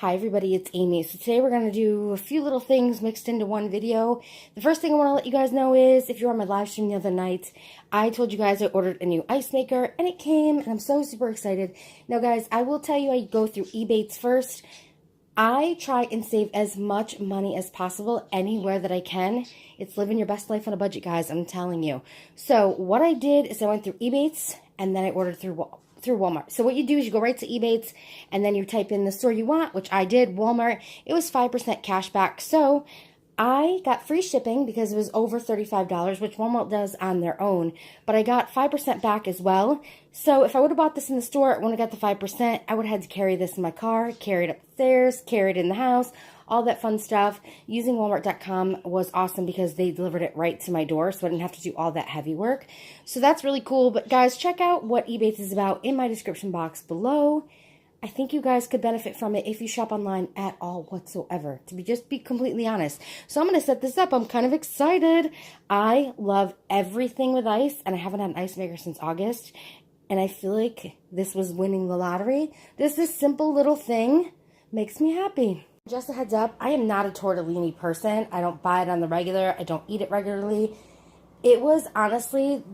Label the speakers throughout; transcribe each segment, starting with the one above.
Speaker 1: Hi everybody, it's Amy. So today we're going to do a few little things mixed into one video. The first thing I want to let you guys know is, if you were on my live stream the other night, I told you guys I ordered a new ice maker and it came and I'm so super excited. Now guys, I will tell you I go through Ebates first. I try and save as much money as possible anywhere that I can. It's living your best life on a budget, guys, I'm telling you. So what I did is I went through Ebates and then I ordered through Walmart. So what you do is you go right to Ebates and then you type in the store you want, which I did, Walmart. It was 5% cash back. So I got free shipping because it was over $35, which Walmart does on their own. But I got 5% back as well. So if I would have bought this in the store, when I got the 5%, I would have had to carry this in my car, carry it upstairs, carry it in the house, all that fun stuff. Using Walmart.com was awesome because they delivered it right to my door, so I didn't have to do all that heavy work. So that's really cool. But guys, check out what Ebates is about in my description box below. I think you guys could benefit from it if you shop online at all whatsoever, to just be completely honest. So I'm going to set this up. I'm kind of excited. I love everything with ice, and I haven't had an ice maker since August, and I feel like this was winning the lottery. This simple little thing makes me happy. Just a heads up, I am not a tortellini person. I don't buy it on the regular. I don't eat it regularly. It was honestly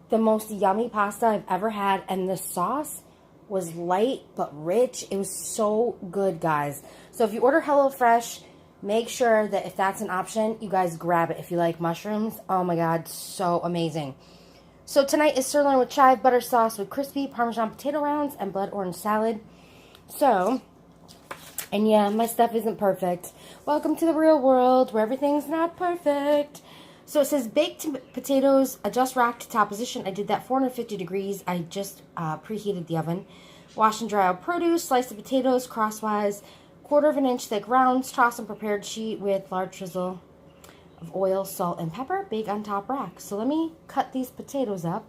Speaker 1: the most yummy pasta I've ever had, and the sauce was light but rich. It was so good, guys. So if you order HelloFresh, make sure that if that's an option, you guys grab it if you like mushrooms. Oh my god, so amazing. So tonight is sirloin with chive butter sauce with crispy Parmesan potato rounds and blood orange salad. So, and yeah, my stuff isn't perfect. Welcome to the real world where everything's not perfect. So it says baked potatoes, adjust rack to top position. I did that 450 degrees. I just preheated the oven. Wash and dry out produce, slice the potatoes crosswise, 1/4 inch thick rounds, toss in prepared sheet with large drizzle of oil, salt, and pepper. Bake on top rack. So let me cut these potatoes up.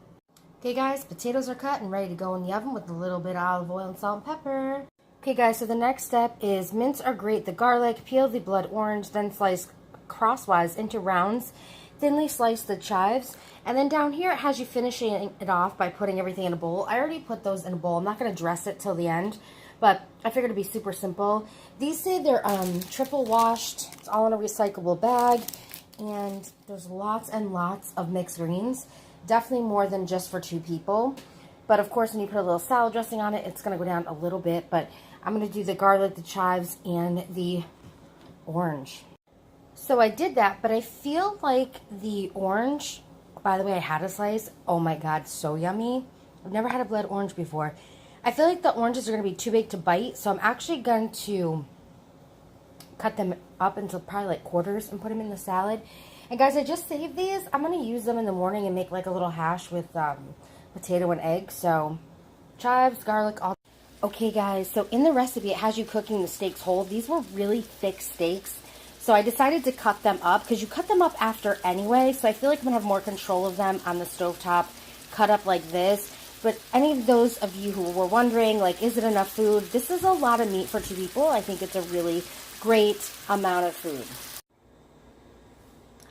Speaker 1: Okay guys, potatoes are cut and ready to go in the oven with a little bit of olive oil and salt and pepper. Okay guys, so the next step is mince or grate the garlic, peel the blood orange, then slice crosswise into rounds. Thinly slice the chives, and then down here it has you finishing it off by putting everything in a bowl. I already put those in a bowl. I'm not going to dress it till the end, but I figured it'd be super simple. These say they're triple washed. It's all in a recyclable bag, and there's lots and lots of mixed greens. Definitely more than just for 2 people. But of course, when you put a little salad dressing on it, it's going to go down a little bit. But I'm going to do the garlic, the chives, and the orange. So I did that, but I feel like the orange, by the way, I had a slice. Oh my god, so yummy. I've never had a blood orange before. I feel like the oranges are going to be too big to bite, so I'm actually going to cut them up into probably like quarters and put them in the salad. And guys, I just saved these. I'm going to use them in the morning and make like a little hash with potato and egg. So chives, garlic, all. Okay guys, so in the recipe it has you cooking the steaks whole. These were really thick steaks. So I decided to cut them up, because you cut them up after anyway, so I feel like I'm going to have more control of them on the stovetop, cut up like this. But any of those of you who were wondering, like, is it enough food? This is a lot of meat for 2 people. I think it's a really great amount of food.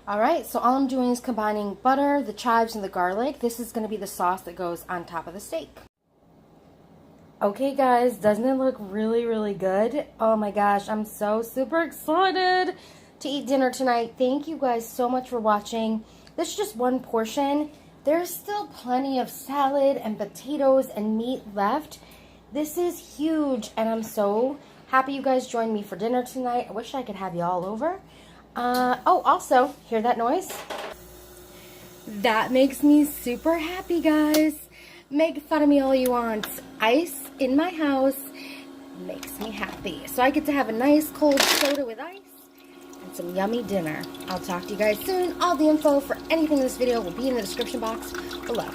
Speaker 1: Alright, so all I'm doing is combining butter, the chives, and the garlic. This is going to be the sauce that goes on top of the steak. Okay guys, doesn't it look really, really good? Oh my gosh, I'm so super excited to eat dinner tonight. Thank you guys so much for watching. This is just one portion. There's still plenty of salad and potatoes and meat left. This is huge, and I'm so happy you guys joined me for dinner tonight. I wish I could have you all over. Oh, also, hear that noise? That makes me super happy, guys. Make fun of me all you want. Ice in my house makes me happy. So I get to have a nice cold soda with ice and some yummy dinner. I'll talk to you guys soon. All the info for anything in this video will be in the description box below.